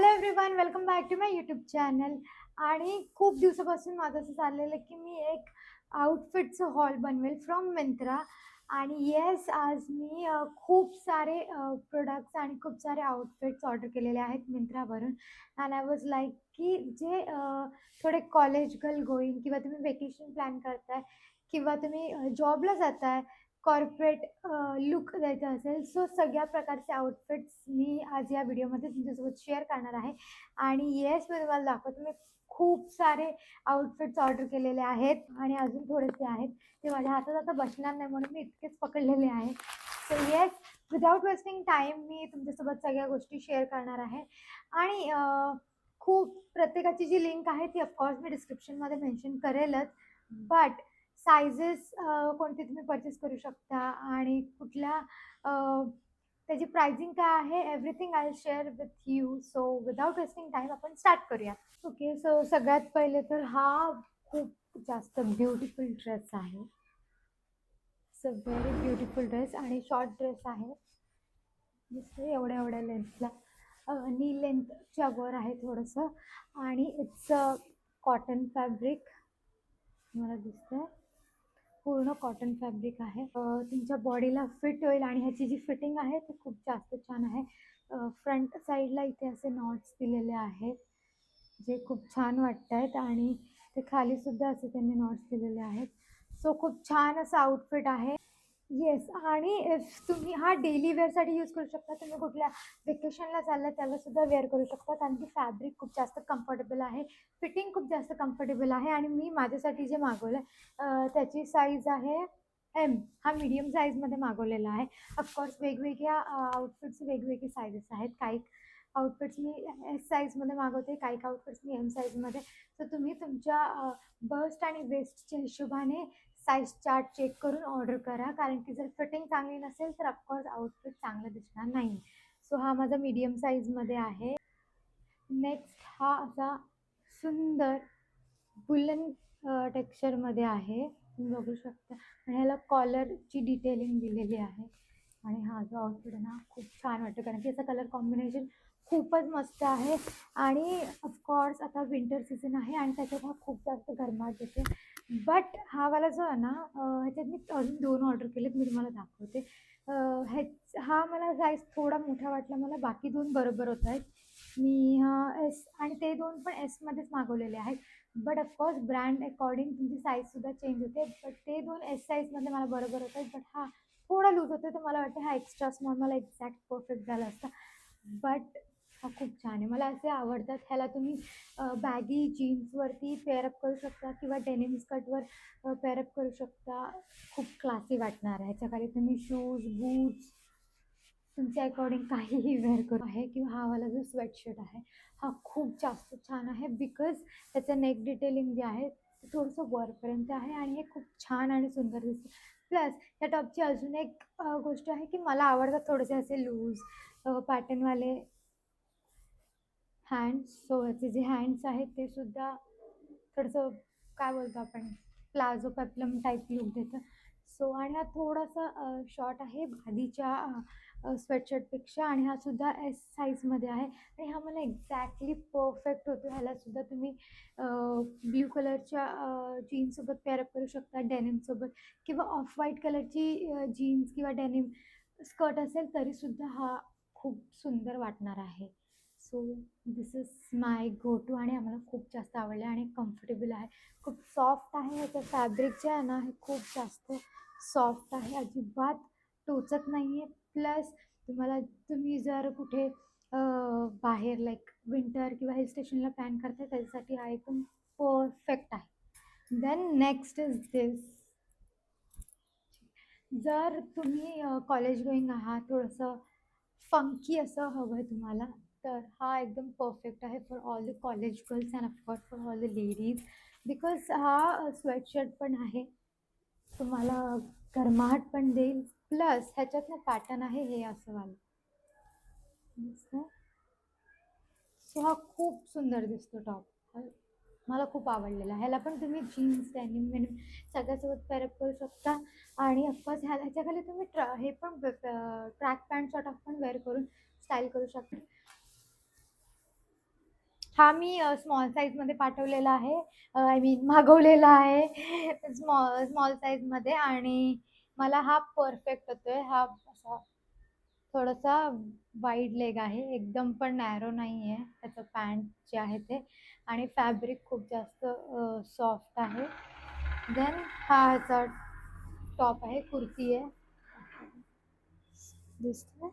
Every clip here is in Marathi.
Hello everyone, welcome back to my YouTube channel. आणि खूप दिवसापासून माझं असं चाललेलं की मी एक आउटफिटचं हॉल बनवेल फ्रॉम मिंत्रा. आणि येस, आज मी खूप सारे प्रोडक्ट्स आणि खूप सारे आउटफिट्स ऑर्डर केलेले आहेत मिंत्रावरून. अँड आय वॉज लाईक की जे थोडे कॉलेज गर्ल गोईंग, किंवा तुम्ही वेकेशन प्लॅन करताय, किंवा तुम्ही जॉबला जाताय, कॉर्पोरेट लुक द्यायचा असेल, सो सगळ्या प्रकारचे आउटफिट्स मी आज या व्हिडिओमध्ये तुमच्यासोबत शेअर करणार आहे. आणि येस, मी तुम्हाला दाखवते, मी खूप सारे आउटफिट्स ऑर्डर केलेले आहेत आणि अजून थोडेसे आहेत. ते माझ्या हातात आता बसणार नाही म्हणून मी इतकेच पकडलेले आहेत. So yes, without wasting time मी तुमच्यासोबत सगळ्या गोष्टी शेअर करणार आहे. आणि खूप प्रत्येकाची जी लिंक आहे ती ऑफकोर्स मी डिस्क्रिप्शनमध्ये मेन्शन करेलच. बट सायझेस कोणते तुम्ही परचेस करू शकता आणि कुठल्या त्याची प्राइसिंग काय आहे, everything I will share with you. So without wasting time आपण स्टार्ट करूया. ओके, सो सगळ्यात पहिले तर हा खूप जास्त ब्युटिफुल ड्रेस आहे. It's a very beautiful dress आणि शॉर्ट ड्रेस आहे. दिसते एवढ्या एवढ्या लेंथला, नी लेंथच्या वर आहे थोडंसं. आणि इट्स कॉटन फॅब्रिक, मला दिसतंय पूर्ण कॉटन फॅब्रिक आहे. तुमच्या बॉडीला फिट होईल आणि ह्याची जी फिटिंग आहे ती खूप जास्त छान आहे. फ्रंट साईडला इथे असे नॉट्स दिलेले आहेत जे खूप छान वाटत आहेत, आणि ते खाली सुद्धा असे त्यांनी नॉट्स दिलेले आहेत. सो खूप छान असं आउटफिट आहे. येस, आणि इफ तुम्ही हा डेली वेअरसाठी यूज करू शकता. तुम्ही कुठल्या वेकेशनला चालला त्याला सुद्धा वेअर करू शकता, कारण की फॅब्रिक खूप जास्त कम्फर्टेबल आहे, फिटिंग खूप जास्त कम्फर्टेबल आहे. आणि मी माझ्यासाठी जे मागवलं त्याची साईज आहे एम. हा मीडियम साईजमध्ये मागवलेला आहे. ऑफकोर्स वेगवेगळ्या आउटफिट्स वेगवेगळे साईजेस आहेत. काही आउटफिट्स मी एस साईजमध्ये मागवते, काही आउटफिट्स मी एम साईजमध्ये. तर तुम्ही तुमच्या बस्ट आणि वेस्टच्या हिशोबाने साईज चार्ट चेक करून ऑर्डर करा, कारण की जर फिटिंग चांगली नसेल तर ऑफकोर्स आउटफिट चांगलं दिसणार नाही. सो हा माझा मीडियम साईजमध्ये आहे. नेक्स्ट हा असा सुंदर वुलन टेक्स्चरमध्ये आहे, तुम्ही बघू शकता. आणि ह्याला कॉलरची डिटेलिंग दिलेली आहे. आणि हा जो आउटफिट आहे ना खूप छान वाटतं, कारण की याचा कलर कॉम्बिनेशन खूपच मस्त आहे. आणि ऑफकोर्स आता विंटर सीझन आहे आणि त्याच्यात हा खूप जास्त गरमाट देते. बट हा वाला जो आहे ना, ह्याच्यात मी अजून 2 ऑर्डर केलेत, मी तुम्हाला दाखवते. हा मला साईज थोडा मोठा वाटला मला, बाकी 2 बरोबर होत आहेत. मी एस आणि ते 2 पण एसमध्येच मागवलेले आहेत. बट ऑफकोर्स ब्रँड अकॉर्डिंग तुमची साईजसुद्धा चेंज होते. बट ते 2 एस साईजमध्ये मला बरोबर होत आहेत. बट हा थोडा लूज होते, तर मला वाटतं हा एक्स्ट्रा स्मॉल मला एक्झॅक्ट परफेक्ट झाला असता. बट हा खूप छान आहे, मला असे आवडतात. ह्याला तुम्ही बॅगी जीन्सवरती पेअरअप करू शकता, किंवा डेनिम स्कर्टवर पेअरअप करू शकता. खूप क्लासी वाटणार आहे. ह्याच्याखाली तुम्ही शूज, बूट्स तुमच्या अकॉर्डिंग काहीही वेअर करू आहे. किंवा हा वाला जो स्वेटशर्ट आहे हा खूप जास्त छान आहे, बिकॉज त्याचं नेक डिटेलिंग जे आहे ते थोडंसं वरपर्यंत आहे आणि हे खूप छान आणि सुंदर दिसतं. प्लस या टॉपची अजून एक गोष्ट आहे की मला आवडतात थोडेसे असे लूज पॅटर्नवाले हँड्स. सो याचे जे हँड्स आहेत ते सुद्धा थोडंसं काय बोलतो आपण, प्लाझो पेप्लम टाईप लुक देतं. सो आणि हा थोडासा शॉर्ट आहे आधीच्या स्वेटशर्टपेक्षा, आणि हा सुद्धा एस साईजमध्ये आहे. आणि हा मला एक्झॅक्टली परफेक्ट होतो. ह्याला सुद्धा तुम्ही ब्ल्यू कलरच्या जीन्ससोबत पेअरअप करू शकता, डेनिमसोबत, किंवा ऑफ व्हाईट कलरची जीन्स किंवा डेनिम स्कर्ट असेल तरीसुद्धा हा खूप सुंदर वाटणार आहे. So this is my go to, आणि आम्हाला खूप जास्त आवडलं आणि कम्फर्टेबल आहे. खूप सॉफ्ट आहे. ह्याचं फॅब्रिक जे आहे ना हे खूप जास्त सॉफ्ट आहे, अजिबात टोचत नाही आहे. प्लस तुम्ही जर कुठे बाहेर लाईक विंटर किंवा हिल स्टेशनला प्लॅन करताय त्याच्यासाठी हा एकदम परफेक्ट आहे. देन नेक्स्ट इज दिस. जर तुम्ही कॉलेज गोईंग आहात, थोडंसं फंकी असं हवं आहे तुम्हाला, तर हा एकदम परफेक्ट आहे for all the college girls and of course for all the ladies. Because हा स्वेटशर्ट पण आहे, तुम्हाला गरमाहट पण देईल. प्लस ह्याच्यात ना पॅटर्न आहे हे असं वालं दिसतं. सो हा खूप सुंदर दिसतो टॉप. मला खूप आवडलेला. ह्याला पण तुम्ही जीन्स, डेनिम वेनिम सगळ्यासोबत पेअरअप करू शकता. आणि ऑफकोर्स ह्याच्याखाली तुम्ही हे पण ट्रॅक पॅन्ट सॉर्ट ऑफ पण वेअर करून स्टाईल करू शकता. हा मी स्मॉल साईजमध्ये पाठवलेला आहे, आय मीन मागवलेला आहे स्मॉल स्मॉल साईजमध्ये. आणि मला हा परफेक्ट होतोय. हा असा थोडासा वाईड लेग आहे, एकदम पण नॅरो नाही आहे त्याचं पॅन्ट जे आहे ते. आणि फॅब्रिक खूप जास्त सॉफ्ट आहे. देन हा ह्याचा टॉप आहे, कुर्ती आहे, दिसतोय.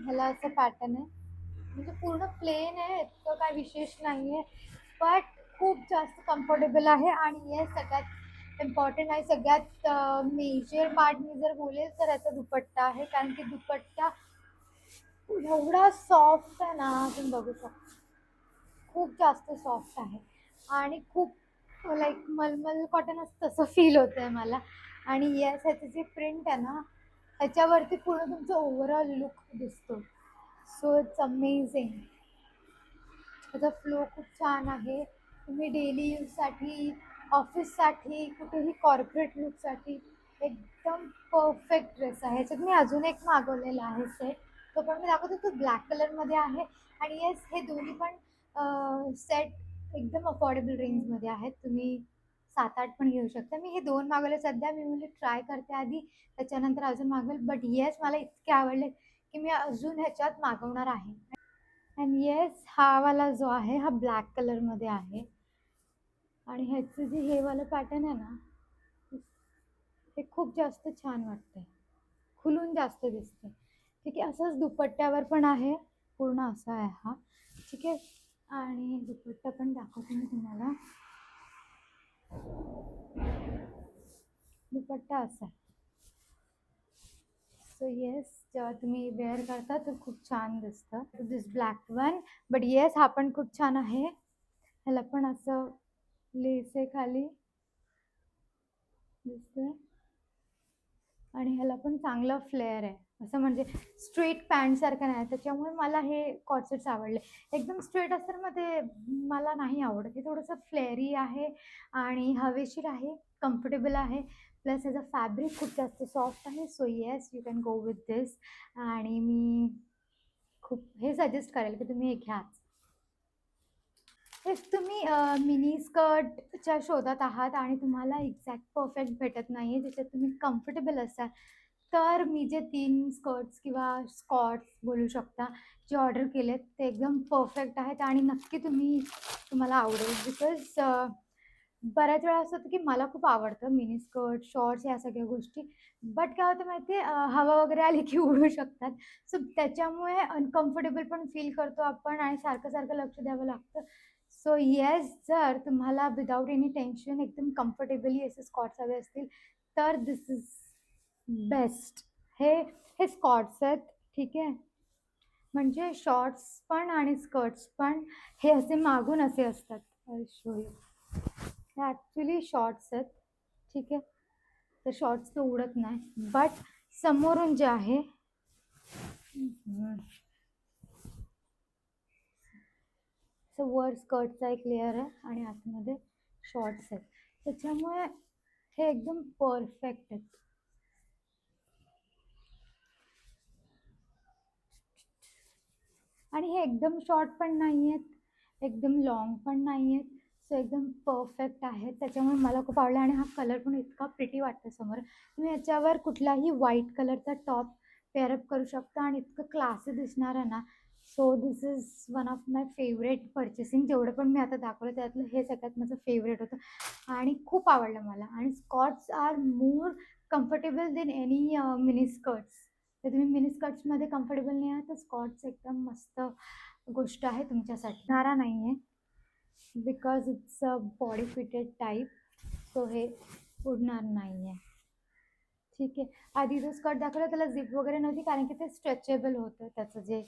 ह्याला असं पॅटर्न आहे, म्हणजे पूर्ण प्लेन आहे, इतकं काय विशेष नाही आहे, बट खूप जास्त कम्फर्टेबल आहे. आणि हे सगळ्यात इम्पॉर्टंट आहे, सगळ्यात मेजर पार्ट मी जर बोलेल तर याचा दुपट्टा आहे. कारण की दुपट्टा एवढा सॉफ्ट आहे ना, तुम्ही बघू शकता, खूप जास्त सॉफ्ट आहे. आणि खूप लाईक मलमल कॉटन असतं तसं फील होत आहे मला. आणि येस, ह्याची जी प्रिंट आहे ना, ह्याच्यावरती पूर्ण तुमचा ओव्हरऑल लुक दिसतो. So it's amazing. त्याचा फ्लो खूप छान आहे. तुम्ही डेली यूजसाठी, ऑफिससाठी, कुठेही कॉर्पोरेट लुकसाठी एकदम परफेक्ट ड्रेस आहे. ह्याच्यात मी अजून एक मागवलेला आहे सेट, तो पण मी दाखवते. तो ब्लॅक कलरमध्ये आहे. आणि येस, हे दोन्ही पण सेट एकदम अफोर्डेबल रेंजमध्ये आहेत. तुम्ही 7-8 पण घेऊ शकता. मी हे 2 मागवले सध्या. मी म्हणजे ट्राय करते आधी, त्याच्यानंतर अजून मागवेल. बट येस, मला इतके आवडले की मी अजून ह्याच्यात मागवणार आहे. अँड येस, हा वाला जो आहे हा ब्लॅक कलरमध्ये आहे. आणि ह्याचं जे हे वाला पॅटर्न आहे ना, ते खूप जास्त छान वाटतंय, खुलून जास्त दिसते. ठीक आहे, असंच दुपट्ट्यावर पण आहे, पूर्ण असा आहे हा. ठीक आहे, आणि दुपट्टा पण दाखवते मी तुम्हाला. दुपट्टा असा आहे. सो येस, जेव्हा तुम्ही वेअर करता तर खूप छान दिसतं. दिस ब्लॅक वन. बट येस, हा पण खूप छान आहे. ह्याला पण असं लेस आहे खाली, दिसतंय. आणि ह्याला पण चांगलं फ्लेअर आहे, असं म्हणजे स्ट्रेट पॅन्ट सारखं नाही. त्याच्यामुळे मला हे कॉर्सेट्स आवडले. एकदम स्ट्रेट असतं मग ते मला नाही आवडत. हे थोडंसं फ्लेअरी आहे आणि हवेशीर आहे, कम्फर्टेबल आहे. प्लस ह्याचा फॅब्रिक खूप जास्त सॉफ्ट आहे. So yes, you can go with this. आणि मी खूप हे सजेस्ट करेल की तुम्ही हे घ्या. इफ तुम्ही मिनी स्कर्टच्या शोधात आहात आणि तुम्हाला एक्झॅक्ट परफेक्ट भेटत नाही आहे, ज्याच्यात तुम्ही कम्फर्टेबल असाल, तर मी जे 3 स्कर्ट्स किंवा स्कॉर्ट्स बोलू शकता, जे ऑर्डर केलेत ते एकदम परफेक्ट आहेत. आणि नक्की तुम्हाला आवडेल. बिकॉज बऱ्याच वेळा असं होतं की मला खूप आवडतं मिनी स्कर्ट, शॉर्ट्स, या सगळ्या गोष्टी. बट काय होतं माहिती आहे, हवा वगैरे आली की उडू शकतात. सो त्याच्यामुळे अनकम्फर्टेबल पण फील करतो आपण आणि सारखं सारखं लक्ष द्यावं लागतं. सो येस, जर तुम्हाला विदाऊट एनी टेन्शन एकदम कम्फर्टेबली असे स्कॉट्स हवे असतील तर दिस इज बेस्ट. हे हे स्कॉट्स आहेत. ठीक आहे, म्हणजे शॉर्ट्स पण आणि स्कर्ट्स पण हे असे मागून असे असतात. शो यू, हे ॲक्च्युली शॉर्ट्स आहेत. ठीक आहे, तर शॉर्ट्स तर उडत नाही. बट समोरून जे आहे, वर स्कर्टचा एक लेअर आहे आणि आतमध्ये शॉर्ट्स आहेत. त्याच्यामुळे हे एकदम परफेक्ट आहेत. आणि हे एकदम शॉर्ट पण नाही आहेत, एकदम लॉंग पण नाही आहेत. सो एकदम परफेक्ट आहेत. त्याच्यामुळे मला खूप आवडलं. आणि हा कलर पण इतका प्रिटी वाटतं समोर. तुम्ही याच्यावर कुठलाही व्हाईट कलरचा टॉप पेअरअप करू शकता आणि इतकं क्लासी दिसणार आहे ना. So this is one of my favourite purchasing. जेवढं पण मी आता दाखवलं त्यातलं हे सगळ्यात माझं फेवरेट होतं आणि खूप आवडलं मला. आणि skorts are more comfortable than any mini skirts. तर तुम्ही मिनी स्कर्ट्समध्ये कम्फर्टेबल नाही आहात तर स्कॉट्स एकदम मस्त गोष्ट आहे तुमच्यासाठी. नारा नाही आहे, because it's a body fitted type. So हे उडणार नाही आहे. ठीक आहे, आधी जो स्कर्ट दाखवला त्याला झिप वगैरे नव्हती कारण की ते स्ट्रेचेबल होतं. त्याचं जे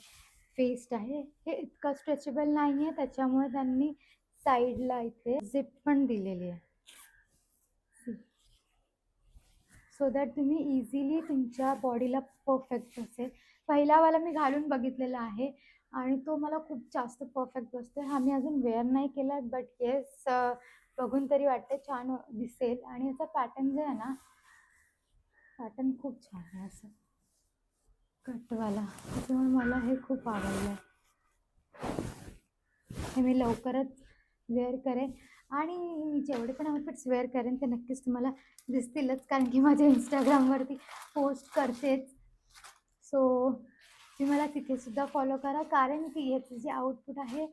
फेस्ट आहे हे इतकं स्ट्रेचेबल नाही आहे, त्याच्यामुळे त्यांनी साईडला इथे झिप पण दिलेली आहे. सो दॅट तुम्ही इझिली तुमच्या बॉडीला परफेक्ट बसेल. पहिलावाला मी घालून बघितलेला आहे आणि तो मला खूप जास्त परफेक्ट बसतो. हा मी अजून वेअर नाही केला, बट येस, बघून तरी वाटतं छान दिसेल. आणि याचा पॅटर्न जे आहे ना, पॅटर्न खूप छान आहे. असं कटवाला, त्याच्यामुळे मला हे खूप आवडलं. हे मी लवकरच वेअर करेन आणि मी जेवढे पण आउटफिट्स वेअर करेन ते नक्कीच तुम्हाला दिसतीलच, कारण की माझ्या इंस्टाग्रामवरती पोस्ट करतेच. सो तुम्ही मला तिथेसुद्धा फॉलो करा, कारण की याचं जे आउटपुट आहे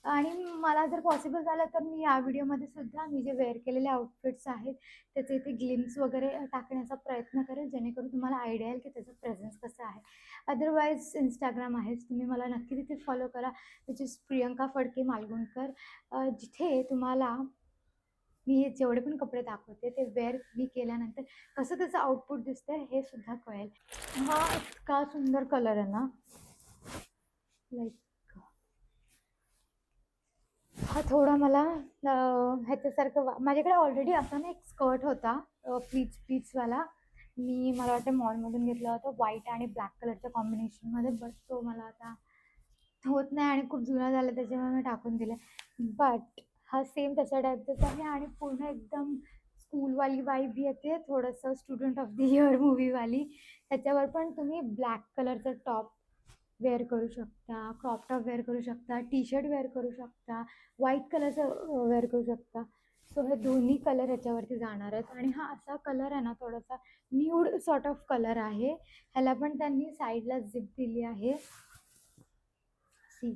आणि मला जर पॉसिबल झालं तर मी या व्हिडिओमध्ये सुद्धा मी जे वेअर केलेले आउटफिट्स आहेत त्याचे इथे ग्लिम्स वगैरे टाकण्याचा प्रयत्न करेल, जेणेकरून तुम्हाला आयडिया येईल की त्याचं प्रेझेन्स कसं आहे. अदरवाईज इंस्टाग्राम आहेच, तुम्ही मला नक्की तिथे फॉलो करा, विच इज प्रियंका फडके मालगुणकर, जिथे तुम्हाला मी हे जेवढे पण कपडे दाखवते ते वेअर मी केल्यानंतर कसं त्याचं आउटपुट दिसतंय हे सुद्धा कळेल. हा इतका सुंदर कलर आहे ना, लाईक हा थोडा मला ह्याच्यासारखं माझ्याकडे ऑलरेडी असा ना एक स्कर्ट होता प्लीट्सवाला. मला वाटतं मॉलमधून घेतला होता, व्हाईट आणि ब्लॅक कलरच्या कॉम्बिनेशनमध्ये, बट तो मला आता होत नाही आणि खूप जुना झाला, त्याच्यामुळे मी टाकून दिलं. बट हा सेम तशा टाईपचाच आहे आणि पूर्ण एकदम स्कूलवाली वाईब येते, थोडंसं स्टुडंट ऑफ द इयर मूवीवाली. त्याच्यावर पण तुम्ही ब्लॅक कलरचं टॉप वेअर करू शकता, क्रॉप टॉप वेअर करू शकता, टी शर्ट वेअर करू शकता, व्हाईट कलरचं वेअर करू शकता. सो हे दोन्ही कलर ह्याच्यावरती जाणार आहेत आणि हा असा कलर आहे ना, थोडासा न्यूड सॉर्ट ऑफ कलर आहे. ह्याला पण त्यांनी साईडला झिप दिली आहे. सी,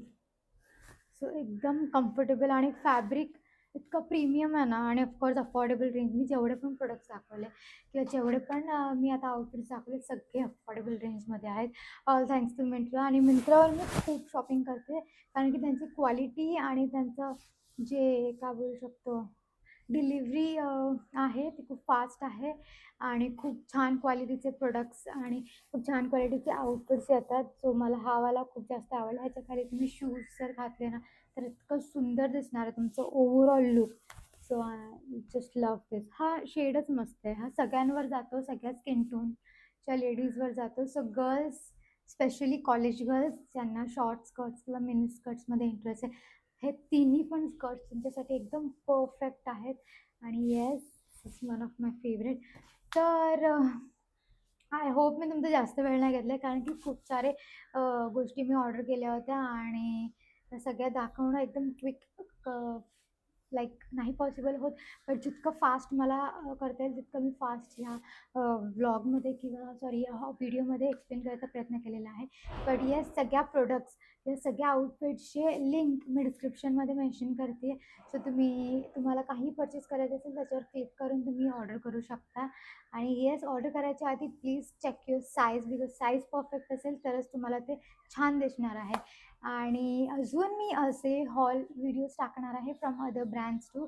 सो एकदम कम्फर्टेबल आणि फॅब्रिक इतकं प्रीमियम आहे ना, आणि ऑफकोर्स अफोर्डेबल रेंज. मी जेवढे पण प्रोडक्ट्स दाखवले किंवा जेवढे पण मी आता आउटफिट्स दाखवले सगळे अफोर्डेबल रेंजमध्ये आहेत, ऑल थँक्स टू मिंत्रा. आणि मिंत्रावर मी खूप शॉपिंग करते, कारण की त्यांची क्वालिटी आणि त्यांचं जे काय बोलू शकतो डिलिव्हरी आहे ती खूप फास्ट आहे आणि खूप छान क्वालिटीचे प्रोडक्ट्स आणि खूप छान क्वालिटीचे आउटफिट्स येतात. सो मला हा वाला खूप जास्त आवडला. ह्याच्या खाली तुम्ही शूज जर घातले ना तर इतकं सुंदर दिसणार आहे तुमचं overall look. So I just love this. हा शेडच मस्त आहे, हा सगळ्यांवर जातो, सगळ्या स्किन टोनच्या लेडीजवर जातो. So girls, specially college girls ज्यांना शॉर्ट स्कर्ट्स किंवा मिनी स्कर्ट्समध्ये इंटरेस्ट आहे, हे तिन्ही पण स्कर्ट्स तुमच्यासाठी एकदम परफेक्ट आहेत. आणि yes, it's one of my favourite. तर आय होप मी तुमचं जास्त वेळ नाही घेतला, कारण की खूप सारे गोष्टी मी ऑर्डर केल्या होत्या आणि त्या सगळ्या दाखवणं एकदम क्विक लाईक नाही पॉसिबल होत. बट जितकं फास्ट मला करता येईल तितकं मी फास्ट ह्या व्लॉगमध्ये किंवा सॉरी ह्या व्हिडिओमध्ये एक्सप्लेन करायचा प्रयत्न केलेला आहे. बट येस, सगळ्या प्रोडक्ट्स या सगळ्या आउटफिट्सचे लिंक मी डिस्क्रिप्शनमध्ये मेन्शन करते. सो तुम्हाला काही परचेस करायचं असेल त्याच्यावर क्लिक करून तुम्ही ऑर्डर करू शकता. आणि येस, ऑर्डर करायच्या आधी please check your size, because size perfect असेल तरच तुम्हाला ते छान दिसणार आहे. आणि अजून मी असे हॉल व्हिडिओज टाकणार आहे from other brands too,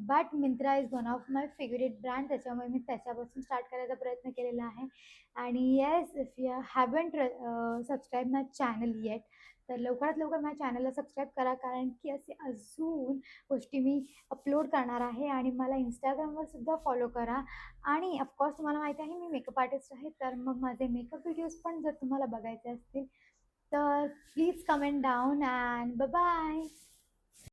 but Myntra is one of my favourite brand, त्याच्यामुळे मी त्याच्यापासून स्टार्ट करायचा प्रयत्न केलेला आहे. आणि yes, if you haven't subscribe my channel yet, तर लवकरात लवकर माझ्या चॅनलला सबस्क्राईब करा, कारण की असे अजून गोष्टी मी अपलोड करणार आहे. आणि मला इंस्टाग्रामवर सुद्धा फॉलो करा. आणि ऑफकोर्स तुम्हाला माहिती आहे मी मेकअप आर्टिस्ट आहे, तर मग माझे मेकअप व्हिडिओज पण जर तुम्हाला बघायचे असतील तर please comment down and bye bye.